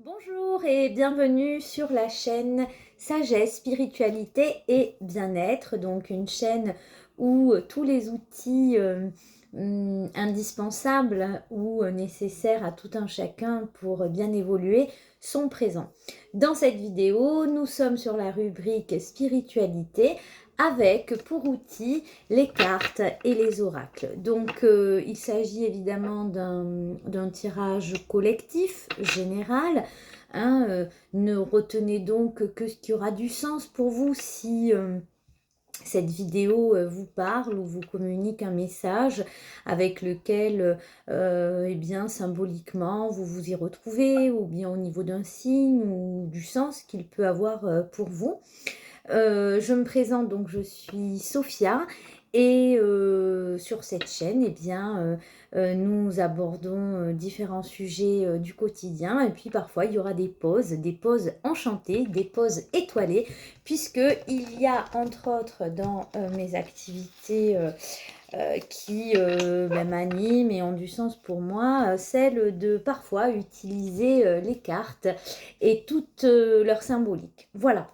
Bonjour et bienvenue sur la chaîne Sagesse, Spiritualité et Bien-être. Donc une chaîne où tous les outils indispensables ou nécessaires à tout un chacun pour bien évoluer sont présents. Dans cette vidéo, nous sommes sur la rubrique Spiritualité avec pour outil les cartes et les oracles. Donc il s'agit évidemment d'un tirage collectif, général. Ne retenez donc que ce qui aura du sens pour vous si cette vidéo vous parle ou vous communique un message avec lequel, eh bien, symboliquement, vous vous y retrouvez, ou bien au niveau d'un signe ou du sens qu'il peut avoir pour vous. Je me présente, donc je suis Sophia et sur cette chaîne, eh bien, nous abordons différents sujets du quotidien, et puis parfois il y aura des pauses enchantées, des pauses étoilées, puisqu'il y a entre autres dans mes activités qui m'animent et ont du sens pour moi, celle de parfois utiliser les cartes et toute leur symbolique. Voilà.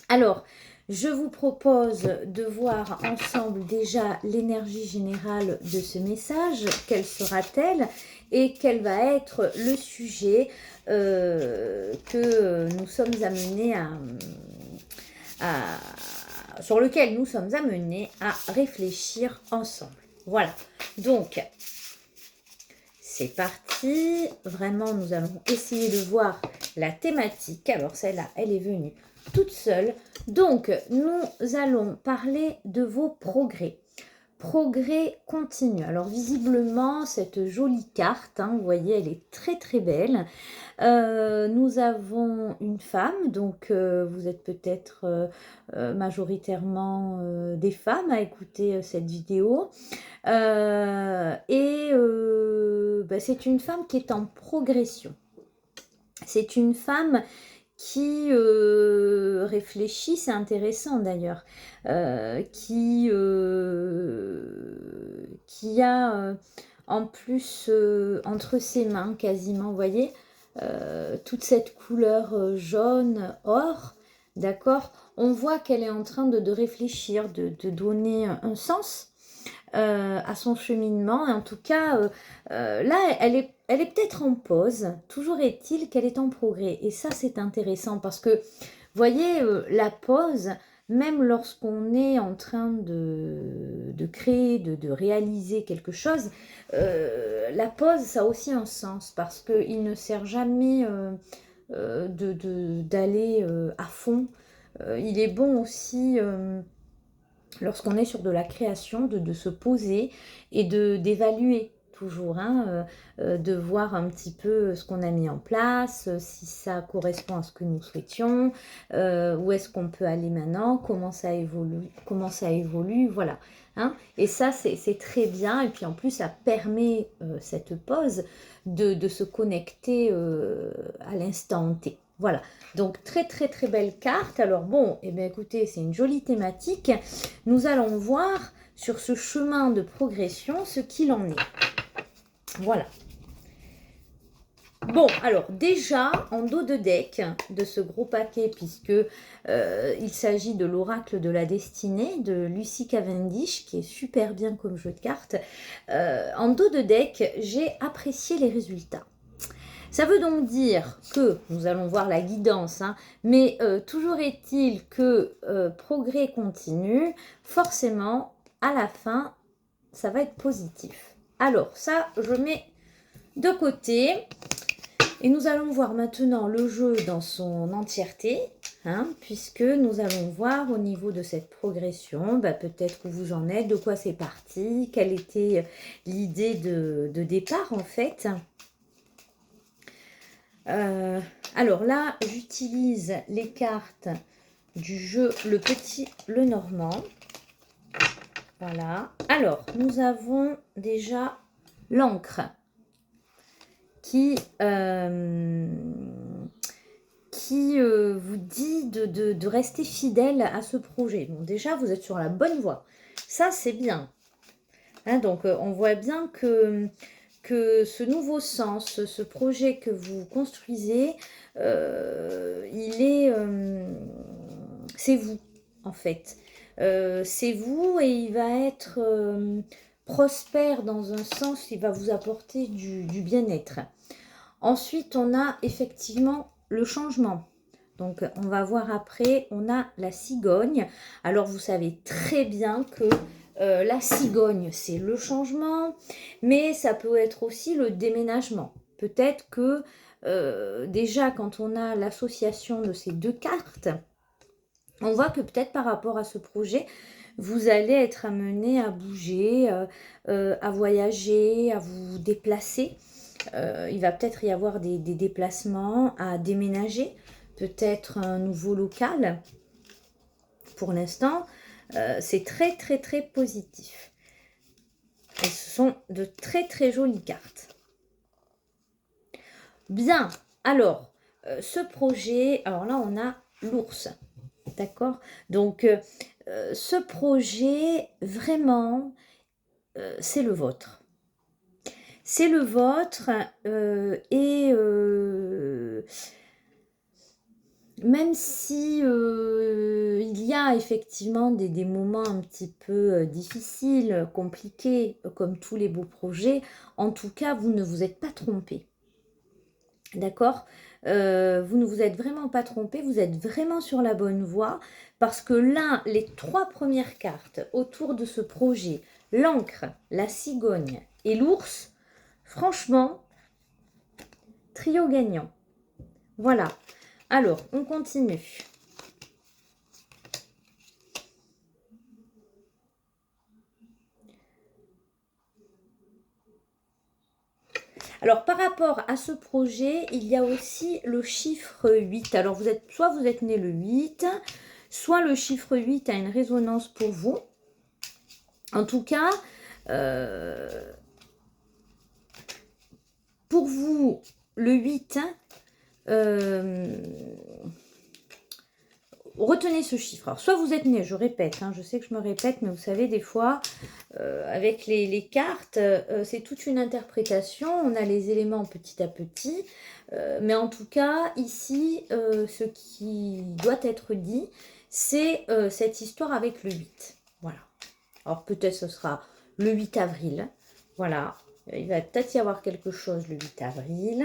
Alors, je vous propose de voir ensemble déjà l'énergie générale de ce message. Quelle sera-t-elle et quel va être le sujet que nous sommes amenés sur lequel nous sommes amenés à réfléchir ensemble. Voilà. Donc, c'est parti. Vraiment, nous allons essayer de voir la thématique. Alors, celle-là, elle est venue toute seule. Donc, nous allons parler de vos progrès. Progrès continu. Alors, visiblement, cette jolie carte, vous voyez, elle est très très belle. Nous avons une femme, donc vous êtes peut-être majoritairement des femmes à écouter cette vidéo. C'est une femme qui est en progression. C'est une femme qui réfléchit, c'est intéressant d'ailleurs, qui a en plus entre ses mains quasiment, vous voyez, toute cette couleur jaune, or, d'accord, on voit qu'elle est en train de réfléchir, de donner un sens à son cheminement. Et en tout cas, là, elle est peut-être en pause. Toujours est-il qu'elle est en progrès. Et ça, c'est intéressant parce que, vous voyez, la pause, même lorsqu'on est en train de créer, de réaliser quelque chose, la pause, ça a aussi un sens parce qu'il ne sert jamais d'aller à fond. Il est bon aussi lorsqu'on est sur de la création, de se poser et d'évaluer toujours, de voir un petit peu ce qu'on a mis en place, si ça correspond à ce que nous souhaitions, où est-ce qu'on peut aller maintenant, comment ça évolue, voilà. Et ça, c'est très bien. Et puis en plus, ça permet, cette pause, de se connecter à l'instant T. Voilà, donc très très très belle carte. Alors bon, eh bien écoutez, c'est une jolie thématique. Nous allons voir sur ce chemin de progression ce qu'il en est. Voilà. Bon, alors déjà, en dos de deck de ce gros paquet, puisque il s'agit de l'oracle de la destinée de Lucy Cavendish, qui est super bien comme jeu de cartes. En dos de deck, j'ai apprécié les résultats. Ça veut donc dire que, nous allons voir la guidance, mais toujours est-il que progrès continu, forcément, à la fin, ça va être positif. Alors, ça, je mets de côté. Et nous allons voir maintenant le jeu dans son entièreté, puisque nous allons voir au niveau de cette progression, peut-être où vous en êtes, de quoi c'est parti, quelle était l'idée de départ en fait. Alors là, j'utilise les cartes du jeu Le Petit Le Normand. Voilà. Alors, nous avons déjà l'encre qui vous dit de rester fidèle à ce projet. Bon, déjà, vous êtes sur la bonne voie. Ça, c'est bien. Donc, on voit bien que que ce nouveau sens, ce projet que vous construisez, c'est vous, en fait. C'est vous et il va être prospère dans un sens, il va vous apporter du bien-être. Ensuite, on a effectivement le changement. Donc, on va voir après, on a la cigogne. Alors, vous savez très bien que la cigogne, c'est le changement, mais ça peut être aussi le déménagement. Peut-être que déjà, quand on a l'association de ces deux cartes, on voit que peut-être par rapport à ce projet, vous allez être amené à bouger, à voyager, à vous déplacer. Il va peut-être y avoir des déplacements, à déménager, peut-être un nouveau local. Pour l'instant, c'est très très très positif. Et ce sont de très très jolies cartes. Bien, alors, ce projet, alors là on a l'ours, d'accord? Donc, ce projet, vraiment, c'est le vôtre. C'est le vôtre et même si il y a effectivement des moments un petit peu difficiles, compliqués, comme tous les beaux projets, en tout cas, vous ne vous êtes pas trompé. D'accord? Vous ne vous êtes vraiment pas trompé, vous êtes vraiment sur la bonne voie, parce que là, les 3 premières cartes autour de ce projet, l'encre, la cigogne et l'ours, franchement, trio gagnant. Voilà. Alors, on continue. Alors, par rapport à ce projet, il y a aussi le chiffre 8. Alors, soit vous êtes né le 8, soit le chiffre 8 a une résonance pour vous. En tout cas, pour vous, le 8, retenez ce chiffre. Alors, soit vous êtes né, je répète, je sais que je me répète, mais vous savez, des fois, avec les cartes, c'est toute une interprétation. On a les éléments petit à petit. Mais en tout cas, ici, ce qui doit être dit, c'est cette histoire avec le 8. Voilà. Alors, peut-être ce sera le 8 avril. Voilà. Il va peut-être y avoir quelque chose le 8 avril.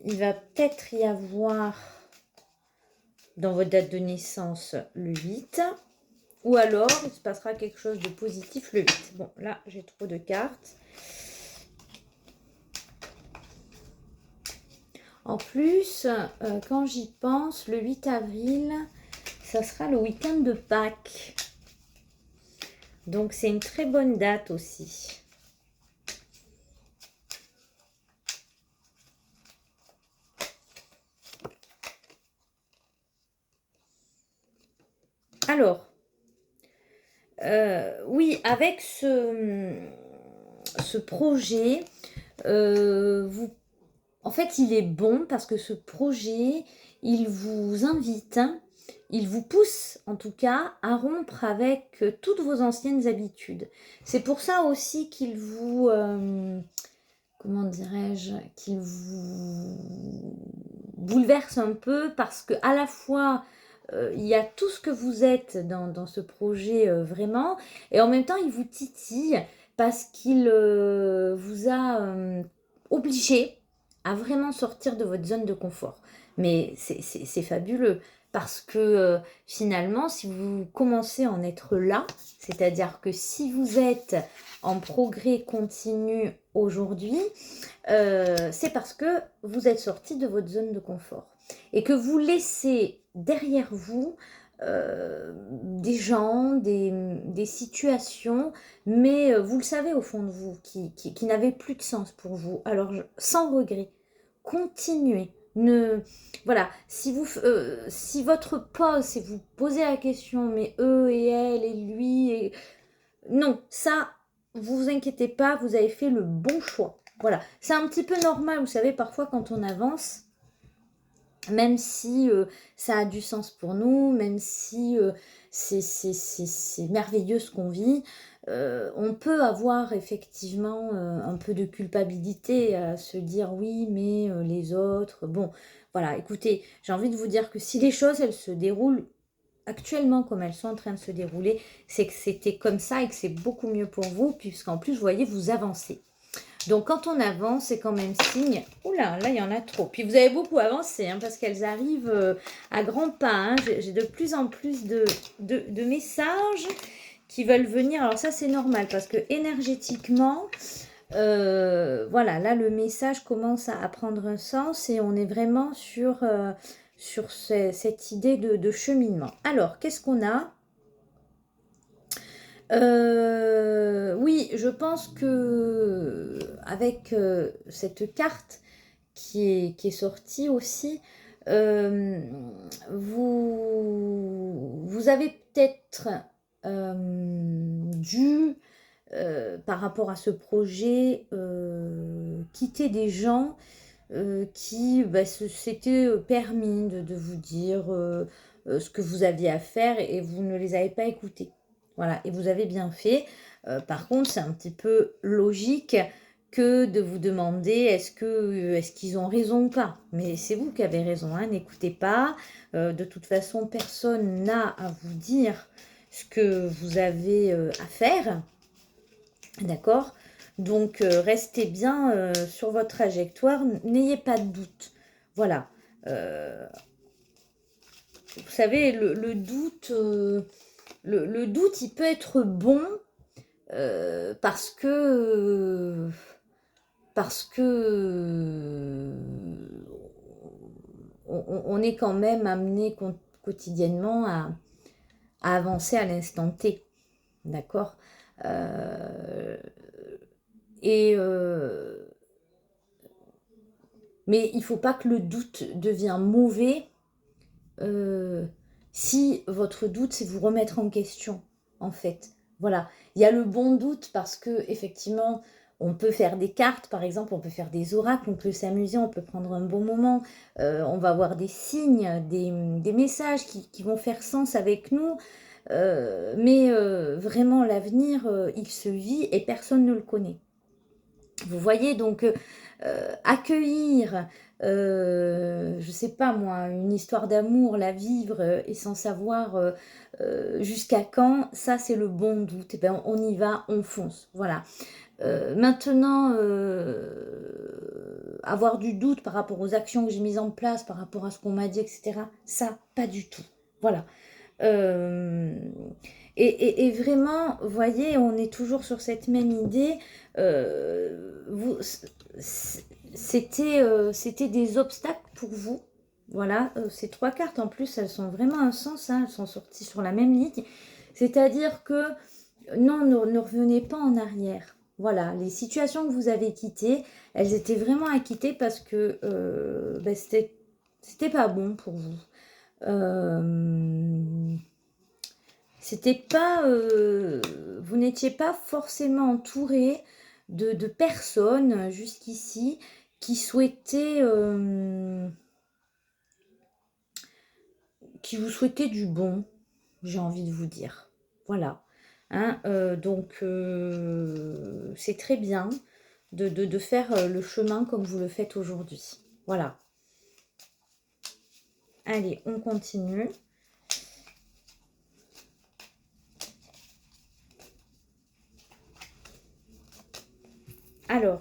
Il va peut-être y avoir dans votre date de naissance le 8. Ou alors, il se passera quelque chose de positif le 8. Bon, là, j'ai trop de cartes. En plus, quand j'y pense, le 8 avril, ça sera le week-end de Pâques. Donc, c'est une très bonne date aussi. Alors, oui, avec ce projet, en fait, il est bon parce que ce projet, il vous invite, il vous pousse en tout cas à rompre avec toutes vos anciennes habitudes. C'est pour ça aussi qu'il vous, comment dirais-je, qu'il vous bouleverse un peu parce que à la fois il y a tout ce que vous êtes dans ce projet vraiment, et en même temps il vous titille parce qu'il vous a obligé à vraiment sortir de votre zone de confort. Mais c'est fabuleux parce que finalement, si vous commencez à en être là, c'est-à-dire que si vous êtes en progrès continu aujourd'hui, c'est parce que vous êtes sorti de votre zone de confort et que vous laissez derrière vous des gens, des situations, mais vous le savez au fond de vous, qui n'avaient plus de sens pour vous. Alors, sans regret, continuez. Voilà, si votre pause, c'est vous posez la question, mais eux et elle et lui, non, ça, vous inquiétez pas, vous avez fait le bon choix. Voilà, c'est un petit peu normal, vous savez, parfois quand on avance, même si ça a du sens pour nous, même si c'est merveilleux ce qu'on vit, on peut avoir effectivement un peu de culpabilité à se dire oui, mais les autres, bon, voilà, écoutez, j'ai envie de vous dire que si les choses, elles se déroulent actuellement comme elles sont en train de se dérouler, c'est que c'était comme ça et que c'est beaucoup mieux pour vous, puisqu'en plus, vous voyez, vous avancez. Donc, quand on avance, c'est quand même signe... Oula, là, il y en a trop. Puis, vous avez beaucoup avancé, hein, parce qu'elles arrivent à grands pas. Hein. J'ai de plus en plus de messages qui veulent venir. Alors, ça, c'est normal, parce que énergétiquement, voilà, là, le message commence à prendre un sens et on est vraiment sur cette idée de cheminement. Alors, qu'est-ce qu'on a ? Oui, je pense que avec cette carte qui est sortie aussi, vous avez peut-être dû, par rapport à ce projet, quitter des gens qui s'étaient permis de vous dire ce que vous aviez à faire et vous ne les avez pas écoutés. Voilà, et vous avez bien fait. Par contre, c'est un petit peu logique que de vous demander est-ce qu'ils ont raison ou pas. Mais c'est vous qui avez raison, hein, n'écoutez pas. De toute façon, personne n'a à vous dire ce que vous avez à faire. D'accord ? Donc, restez bien sur votre trajectoire, n'ayez pas de doute. Voilà. Vous savez, le doute, le doute, il peut être bon parce que on est quand même amené quotidiennement à avancer à l'instant T. D'accord ? Mais il ne faut pas que le doute devienne mauvais si votre doute, c'est vous remettre en question, en fait. Voilà. Il y a le bon doute parce que effectivement, on peut faire des cartes, par exemple, on peut faire des oracles, on peut s'amuser, on peut prendre un bon moment, on va avoir des signes, des messages qui vont faire sens avec nous, mais vraiment, l'avenir, il se vit et personne ne le connaît. Vous voyez, donc accueillir, je sais pas moi, une histoire d'amour, la vivre et sans savoir jusqu'à quand, ça c'est le bon doute. Et ben, on y va, on fonce. Voilà. Maintenant, avoir du doute par rapport aux actions que j'ai mises en place, par rapport à ce qu'on m'a dit, etc., ça, pas du tout. Voilà. Et vraiment, vous voyez, on est toujours sur cette même idée. C'était des obstacles pour vous. Voilà, ces trois cartes en plus, elles sont vraiment un sens, hein, elles sont sorties sur la même ligne. C'est-à-dire que non, ne revenez pas en arrière. Voilà, les situations que vous avez quittées, elles étaient vraiment à quitter parce que c'était pas bon pour vous. C'était pas, vous n'étiez pas forcément entouré de personnes jusqu'ici qui souhaitaient, qui vous souhaitaient du bon, j'ai envie de vous dire. Voilà. Hein, donc, c'est très bien de faire le chemin comme vous le faites aujourd'hui. Voilà. Allez, on continue. Alors,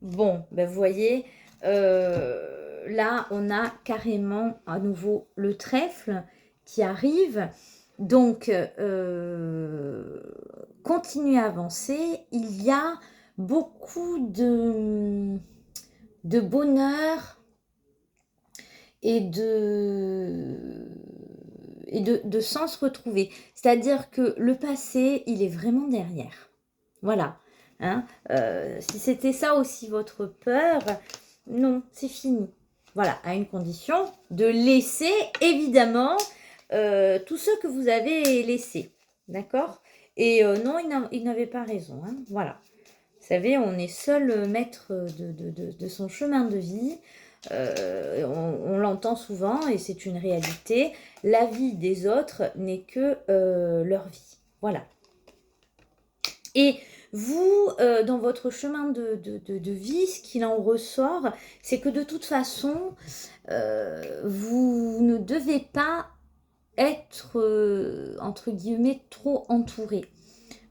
bon, ben vous voyez, là, on a carrément à nouveau le trèfle qui arrive. Donc, continuez à avancer. Il y a beaucoup de bonheur et de sens retrouvé. C'est-à-dire que le passé, il est vraiment derrière. Voilà. Hein, si c'était ça aussi votre peur, non, c'est fini. Voilà, à une condition de laisser évidemment tous ceux que vous avez laissés. D'accord? Et non, il n'avait pas raison. Hein, voilà. Vous savez, on est seul maître de son chemin de vie. On l'entend souvent et c'est une réalité. La vie des autres n'est que leur vie. Voilà. Et vous, dans votre chemin de vie, ce qu'il en ressort, c'est que de toute façon, vous ne devez pas être, entre guillemets, trop entouré.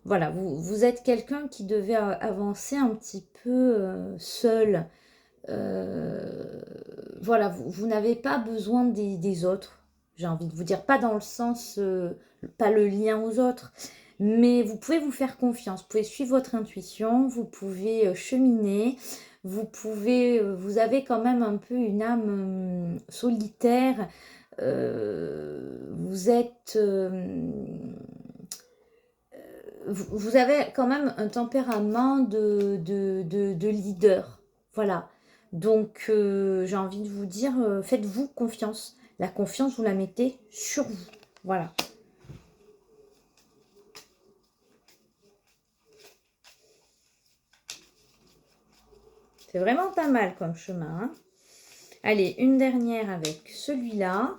Voilà, vous êtes quelqu'un qui devait avancer un petit peu seul. Voilà, vous n'avez pas besoin des autres, j'ai envie de vous dire. Pas dans le sens, pas le lien aux autres, mais vous pouvez vous faire confiance. Vous pouvez suivre votre intuition, vous pouvez cheminer, vous avez quand même un peu une âme solitaire. Vous êtes... vous avez quand même un tempérament de leader. Voilà. Donc, j'ai envie de vous dire, faites-vous confiance. La confiance, vous la mettez sur vous. Voilà. C'est vraiment pas mal comme chemin, hein. Allez, une dernière avec celui-là.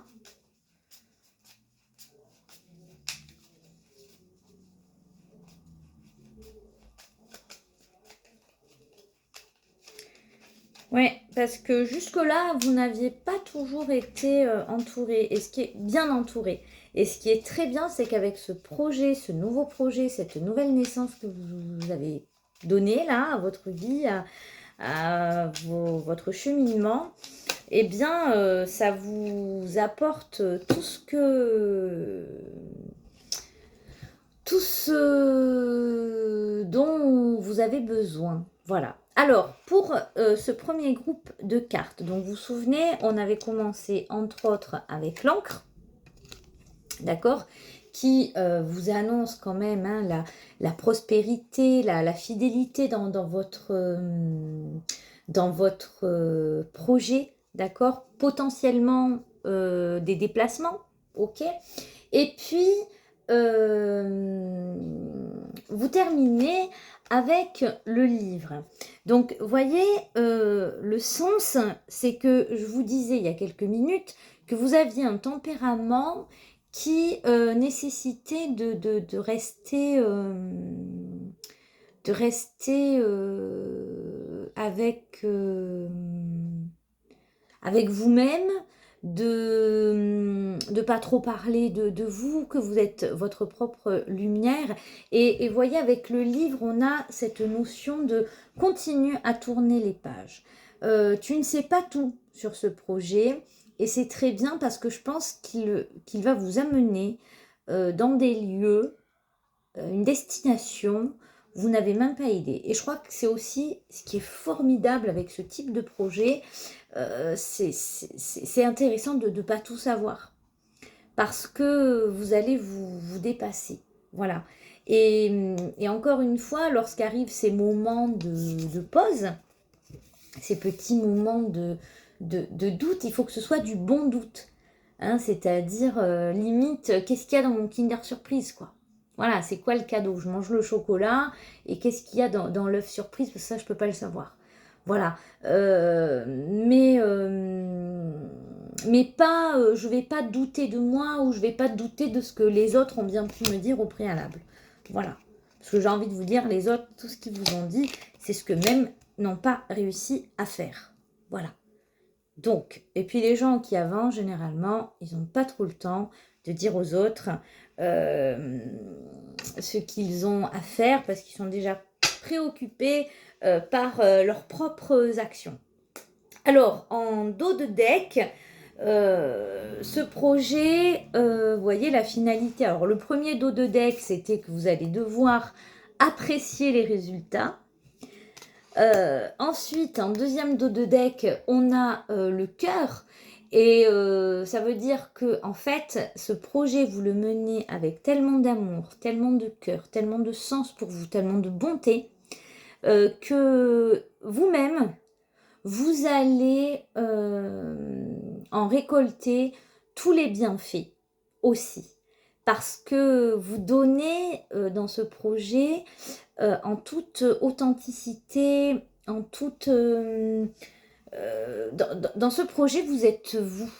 Ouais, parce que jusque-là, vous n'aviez pas toujours été entouré, et ce qui est bien entouré. Et ce qui est très bien, c'est qu'avec ce projet, ce nouveau projet, cette nouvelle naissance que vous avez donnée là, à votre vie, à votre cheminement, eh bien, ça vous apporte tout ce dont vous avez besoin. Voilà. Alors, pour ce premier groupe de cartes, donc vous vous souvenez, on avait commencé entre autres avec l'encre, d'accord, qui vous annonce quand même hein, la prospérité, la fidélité dans votre projet, d'accord, potentiellement des déplacements, ok. Et puis, vous terminez avec le livre. Donc, voyez, le sens, c'est que je vous disais il y a quelques minutes que vous aviez un tempérament qui nécessitait de rester, avec vous-même, de ne pas trop parler de vous, que vous êtes votre propre lumière. Et voyez, avec le livre, on a cette notion de continuer à tourner les pages. Tu ne sais pas tout sur ce projet, et c'est très bien parce que je pense qu'il va vous amener dans des lieux, une destination, vous n'avez même pas idée. Et je crois que c'est aussi ce qui est formidable avec ce type de projet, c'est intéressant de ne pas tout savoir. Parce que vous allez vous dépasser. Voilà. Et encore une fois, lorsqu'arrivent ces moments de pause, ces petits moments de doute, il faut que ce soit du bon doute. Hein, c'est-à-dire, limite, qu'est-ce qu'il y a dans mon Kinder Surprise, quoi. Voilà, c'est quoi le cadeau? Je mange le chocolat, et qu'est-ce qu'il y a dans l'œuf surprise? Parce que ça, je ne peux pas le savoir. Voilà. Mais pas, je ne vais pas douter de moi, ou je ne vais pas douter de ce que les autres ont bien pu me dire au préalable. Voilà. Parce que j'ai envie de vous dire, les autres, tout ce qu'ils vous ont dit, c'est ce que même n'ont pas réussi à faire. Voilà. Donc, et puis les gens qui avancent, généralement, ils n'ont pas trop le temps de dire aux autres ce qu'ils ont à faire parce qu'ils sont déjà préoccupés par leurs propres actions. Alors, en dos de deck, ce projet, vous voyez la finalité. Alors, le premier dos de deck, c'était que vous allez devoir apprécier les résultats. Ensuite, en deuxième dos de deck, on a le cœur. Et ça veut dire que en fait, ce projet, vous le menez avec tellement d'amour, tellement de cœur, tellement de sens pour vous, tellement de bonté, que vous-même, vous allez en récolter tous les bienfaits aussi. Parce que vous donnez dans ce projet en toute authenticité, en toute... dans ce projet, vous êtes vous.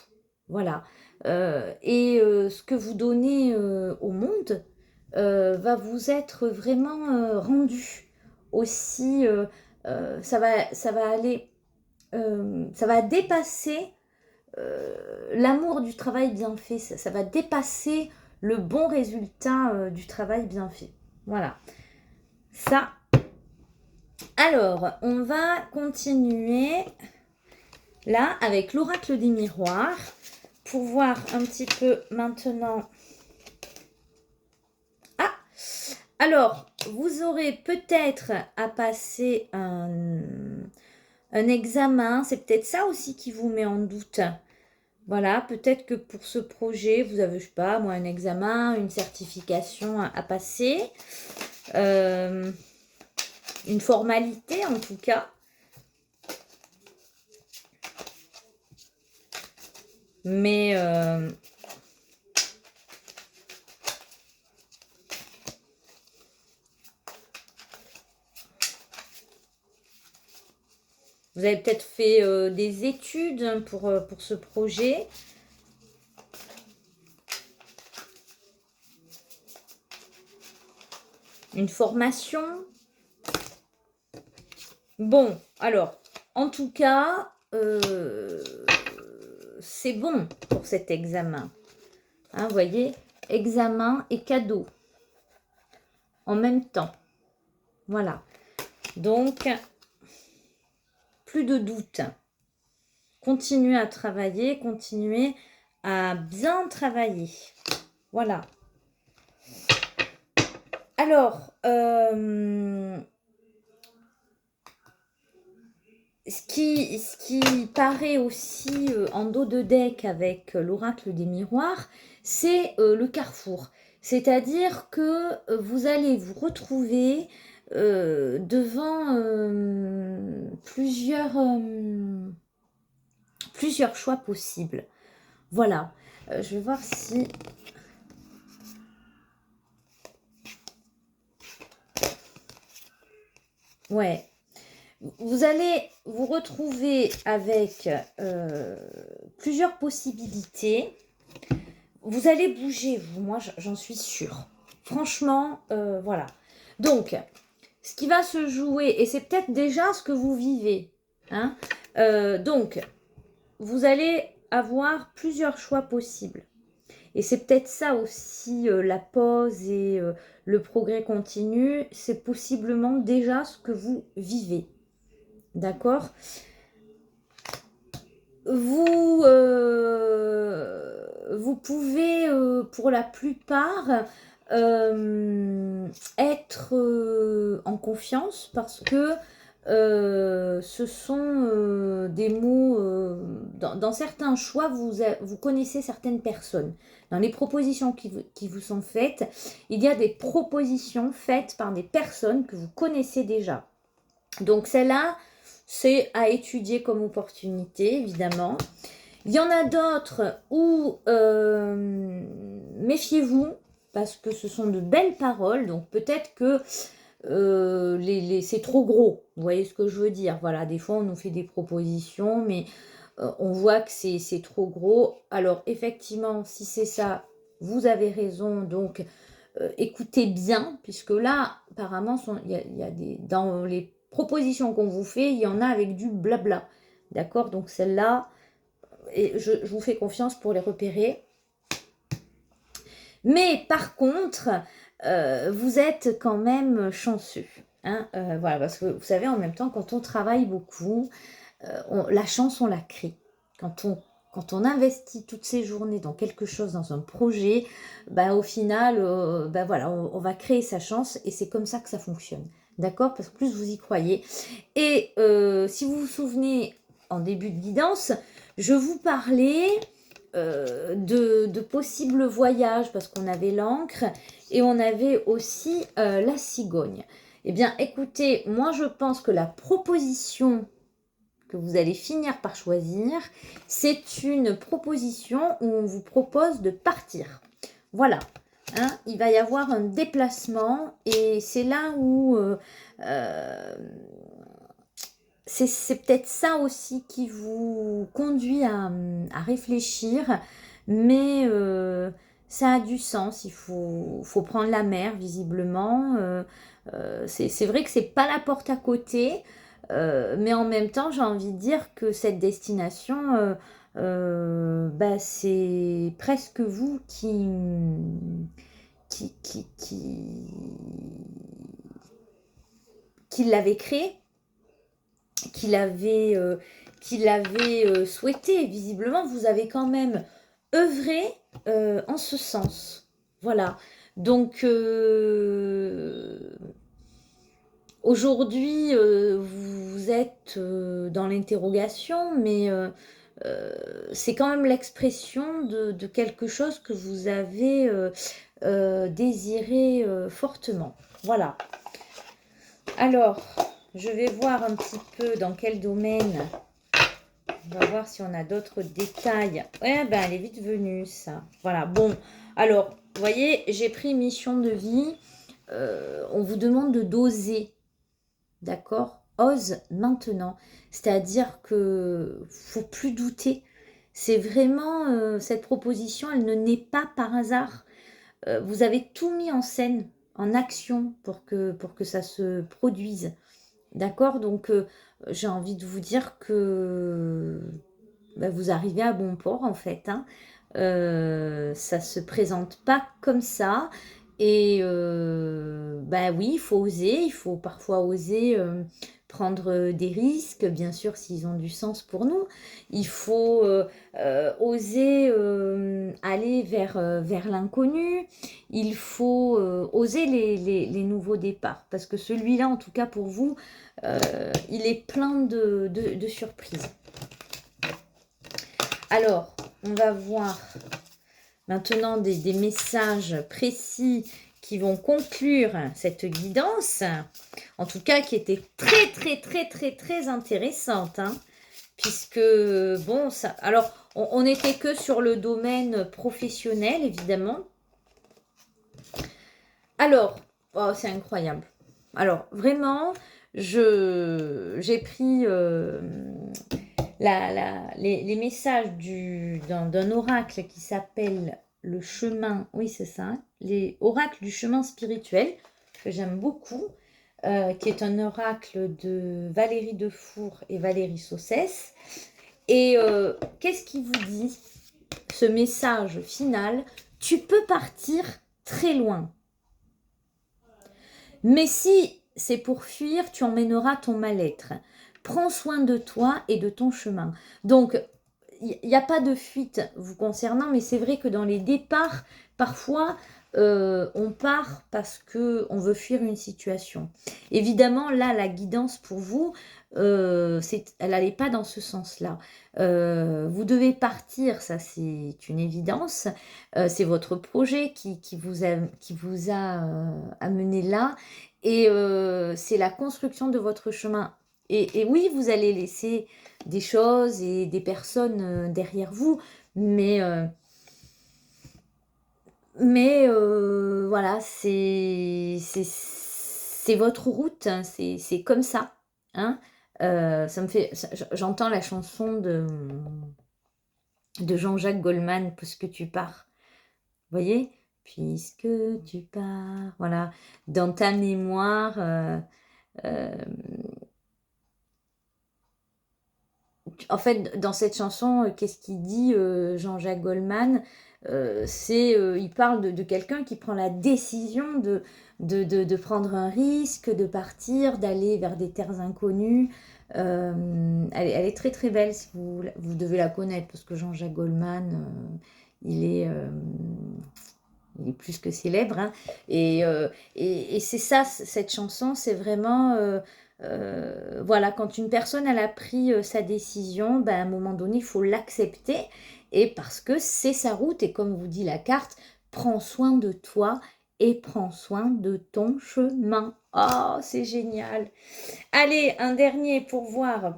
Voilà. Ce que vous donnez au monde, va vous être vraiment rendu. Aussi, ça va aller, ça va dépasser l'amour du travail bien fait. Ça va dépasser le bon résultat du travail bien fait. Voilà. Ça. Alors, on va continuer là avec l'oracle des miroirs pour voir un petit peu maintenant. Ah, alors, vous aurez peut-être à passer un examen. C'est peut-être ça aussi qui vous met en doute. Voilà, peut-être que pour ce projet, vous avez, je sais pas, moi, un examen, une certification à passer. Une formalité en tout cas. Mais vous avez peut-être fait des études pour ce projet. Une formation. Bon, alors, en tout cas, c'est bon pour cet examen. Hein, vous voyez, examen et cadeau en même temps. Voilà. Donc, plus de doute. Continuez à travailler, continuez à bien travailler. Voilà. Alors, ce qui paraît aussi en dos de deck avec l'oracle des miroirs, c'est le carrefour. C'est-à-dire que vous allez vous retrouver devant plusieurs choix possibles. Voilà. Je vais voir si... Ouais. Vous allez vous retrouver avec plusieurs possibilités. Vous allez bouger, vous, moi j'en suis sûre. Franchement, voilà. Donc, ce qui va se jouer, et c'est peut-être déjà ce que vous vivez, hein, donc, vous allez avoir plusieurs choix possibles. Et c'est peut-être ça aussi, la pause et le progrès continu, c'est possiblement déjà ce que vous vivez. D'accord ? Vous pouvez, pour la plupart, être en confiance parce que ce sont des mots, dans certains choix, vous connaissez certaines personnes. Dans les propositions qui vous sont faites, il y a des propositions faites par des personnes que vous connaissez déjà. Donc celle-là, c'est à étudier comme opportunité, évidemment. Il y en a d'autres où méfiez-vous, parce que ce sont de belles paroles, donc peut-être que c'est trop gros, vous voyez ce que je veux dire. Voilà, des fois on nous fait des propositions, mais on voit que c'est trop gros. Alors effectivement, si c'est ça, vous avez raison, donc écoutez bien, puisque là, apparemment, il y a dans les propositions qu'on vous fait, il y en a avec du blabla. D'accord? Donc celle-là, et je vous fais confiance pour les repérer. Mais par contre, vous êtes quand même chanceux. Hein, voilà, parce que vous savez, en même temps, quand on travaille beaucoup, la chance, on la crée. Quand on investit toutes ces journées dans quelque chose, dans un projet, bah, au final, bah, voilà, on va créer sa chance et c'est comme ça que ça fonctionne. D'accord? Parce que plus vous y croyez. Et si vous vous souvenez, en début de guidance, je vous parlais de possibles voyages parce qu'on avait l'encre et on avait aussi la cigogne. Eh bien, écoutez, moi je pense que la proposition que vous allez finir par choisir, c'est une proposition où on vous propose de partir. Voilà, hein, il va y avoir un déplacement et c'est là où c'est peut-être ça aussi qui vous conduit à réfléchir, mais ça a du sens, il faut prendre la mer, visiblement. C'est vrai que c'est pas la porte à côté, mais en même temps, j'ai envie de dire que cette destination, bah, c'est presque vous qui, qui, qui, qui l'avez créé, qui l'avez souhaité. Visiblement, vous avez quand même œuvré en ce sens. Voilà. Donc, aujourd'hui, vous êtes dans l'interrogation, mais c'est quand même l'expression de quelque chose que vous avez désiré fortement. Voilà. Alors, je vais voir un petit peu dans quel domaine. On va voir si on a d'autres détails. Ouais, ben elle est vite venue, ça. Voilà, bon. Alors, vous voyez, j'ai pris mission de vie. On vous demande de doser. D'accord? Ose maintenant. C'est-à-dire que faut plus douter. C'est vraiment cette proposition, elle ne naît pas par hasard. Vous avez tout mis en scène, en action pour que ça se produise. D'accord? Donc, j'ai envie de vous dire que bah, vous arrivez à bon port, en fait. Hein. Ça se présente pas comme ça. Et bah oui, il faut oser. Il faut parfois oser prendre des risques, bien sûr, s'ils ont du sens pour nous. Il faut oser aller vers l'inconnu. Il faut oser les nouveaux départs. Parce que celui-là, en tout cas pour vous, il est plein de surprises. Alors, on va voir maintenant des messages précis qui vont conclure cette guidance. En tout cas, qui était très intéressante. Hein, puisque, bon, ça... Alors, on n'était que sur le domaine professionnel, évidemment. Alors, oh, c'est incroyable. Alors, vraiment, j'ai pris les messages d'un oracle qui s'appelle le chemin, oui c'est ça, hein, les oracles du chemin spirituel, que j'aime beaucoup, qui est un oracle de Valérie Defour et Valérie Saucès. Et qu'est-ce qui vous dit, ce message final? Tu peux partir très loin. Mais si c'est pour fuir, tu emmèneras ton mal-être. Prends soin de toi et de ton chemin. Donc, il n'y a pas de fuite vous concernant, mais c'est vrai que dans les départs, parfois, on part parce qu'on veut fuir une situation. Évidemment, là, la guidance pour vous, elle n'allait pas dans ce sens-là. Vous devez partir, ça c'est une évidence. C'est votre projet qui vous a amené là. Et c'est la construction de votre chemin. Et oui, vous allez laisser des choses et des personnes derrière vous, mais voilà, c'est votre route, hein, c'est comme ça. Hein. Ça me fait, j'entends la chanson de Jean-Jacques Goldman, Puisque tu pars. Vous voyez? Puisque tu pars, voilà, dans ta mémoire. En fait, dans cette chanson, qu'est-ce qu'il dit Jean-Jacques Goldman? Il parle de quelqu'un qui prend la décision de prendre un risque, de partir, d'aller vers des terres inconnues. Elle est très belle, si vous devez la connaître, parce que Jean-Jacques Goldman, il est plus que célèbre. Hein. Et c'est ça, cette chanson, c'est vraiment... voilà, quand une personne elle a pris sa décision, ben, à un moment donné, il faut l'accepter. Et parce que c'est sa route. Et comme vous dit la carte, prends soin de toi et prends soin de ton chemin. Oh, c'est génial. Allez, un dernier pour voir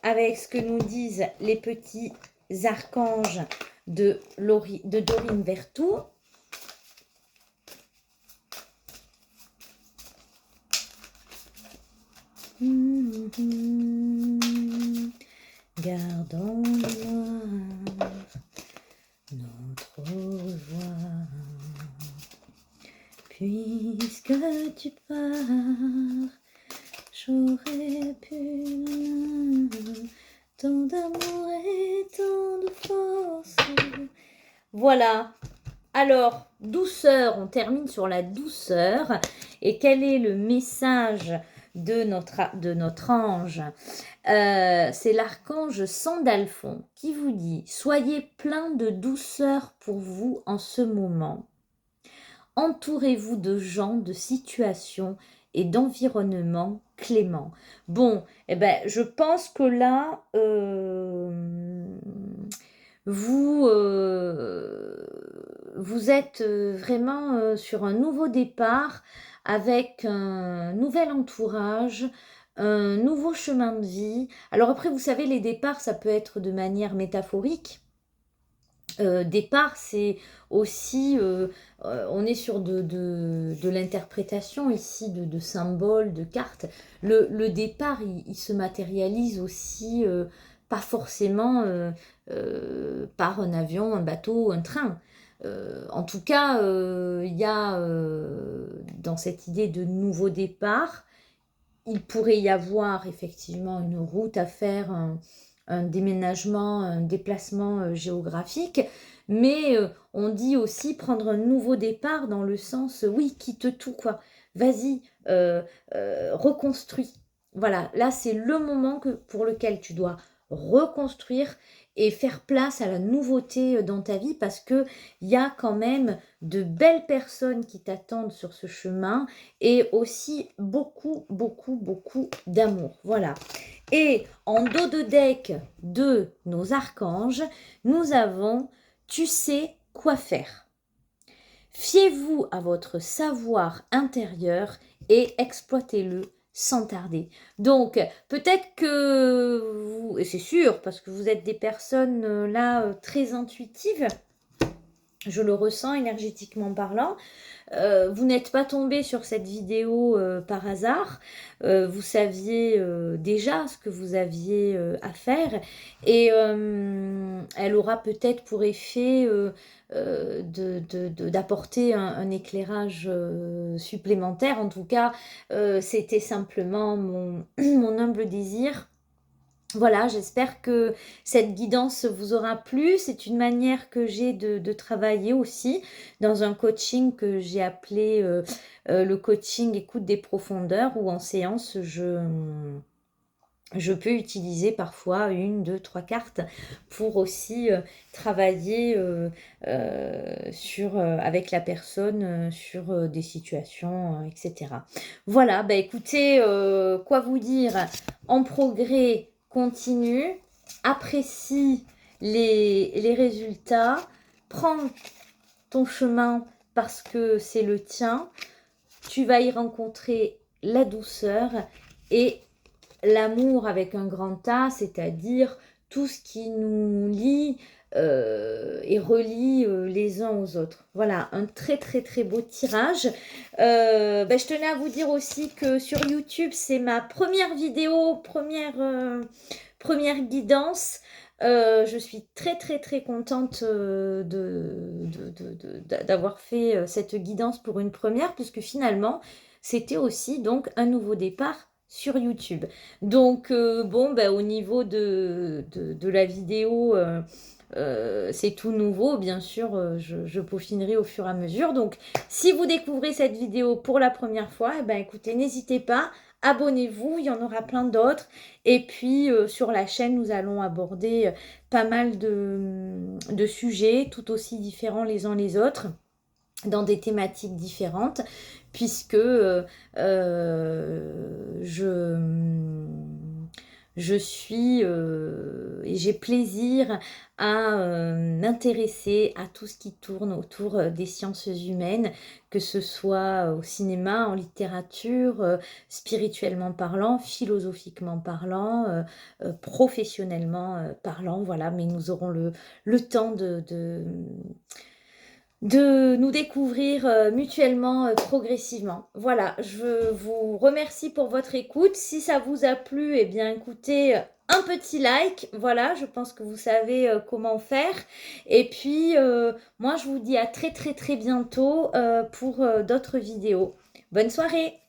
avec ce que nous disent les petits archanges de Dorine Vertou. Gardons mémoire notre voix. tu pars, j'aurais pu, tant d'amour et tant de force. Voilà. Alors, douceur, on termine sur la douceur. Et quel est le message de notre ange? C'est l'archange Sandalphon qui vous dit « Soyez plein de douceur pour vous en ce moment. Entourez-vous de gens, de situations et d'environnements cléments. » Bon, eh ben, je pense que là, vous êtes vraiment sur un nouveau départ avec un nouvel entourage, un nouveau chemin de vie. Alors après, vous savez, les départs, ça peut être de manière métaphorique. Départ, c'est aussi, on est sur de l'interprétation ici, de symboles, de cartes. Le départ, il se matérialise aussi, pas forcément par un avion, un bateau, un train. En tout cas, il y a dans cette idée de nouveau départ, il pourrait y avoir effectivement une route à faire, un déménagement, un déplacement géographique, mais on dit aussi prendre un nouveau départ dans le sens, oui, quitte tout, quoi. Vas-y, reconstruis. Voilà, là c'est le moment pour lequel tu dois reconstruire et faire place à la nouveauté dans ta vie parce que il y a quand même de belles personnes qui t'attendent sur ce chemin et aussi beaucoup, beaucoup, beaucoup d'amour. Voilà. Et en dos de deck de nos archanges, nous avons « Tu sais quoi faire ». Fiez-vous à votre savoir intérieur et exploitez-le sans tarder. Donc, peut-être que vous, et c'est sûr, parce que vous êtes des personnes là très intuitives, je le ressens énergétiquement parlant, vous n'êtes pas tombé sur cette vidéo par hasard, vous saviez déjà ce que vous aviez à faire et elle aura peut-être pour effet d'apporter un éclairage supplémentaire. En tout cas, c'était simplement mon humble désir. Voilà, j'espère que cette guidance vous aura plu. C'est une manière que j'ai de travailler aussi dans un coaching que j'ai appelé le coaching écoute des profondeurs, où en séance, je peux utiliser parfois 1, 2, 3 cartes pour aussi travailler avec la personne sur des situations, etc. Voilà, bah écoutez, quoi vous dire, en progrès continue, apprécie les résultats, prends ton chemin parce que c'est le tien, tu vas y rencontrer la douceur et l'amour avec un grand A, c'est-à-dire tout ce qui nous lie et relie les uns aux autres. Voilà, un très très très beau tirage. Je tenais à vous dire aussi que sur YouTube, c'est ma première vidéo, première guidance. Je suis très très très contente d'avoir fait cette guidance pour une première, puisque finalement, c'était aussi donc un nouveau départ sur YouTube. Donc, au niveau de la vidéo, c'est tout nouveau. Bien sûr, je peaufinerai au fur et à mesure. Donc, si vous découvrez cette vidéo pour la première fois, écoutez, n'hésitez pas, abonnez-vous, il y en aura plein d'autres. Et puis, sur la chaîne, nous allons aborder pas mal de sujets, tout aussi différents les uns les autres, dans des thématiques différentes, puisque je suis et j'ai plaisir à m'intéresser à tout ce qui tourne autour des sciences humaines, que ce soit au cinéma, en littérature, spirituellement parlant, philosophiquement parlant, professionnellement parlant, voilà, mais nous aurons le temps de nous découvrir mutuellement progressivement. Voilà, je vous remercie pour votre écoute. Si ça vous a plu, eh bien écoutez, un petit like. Voilà, je pense que vous savez comment faire. Et puis, moi je vous dis à très très très bientôt pour d'autres vidéos. Bonne soirée!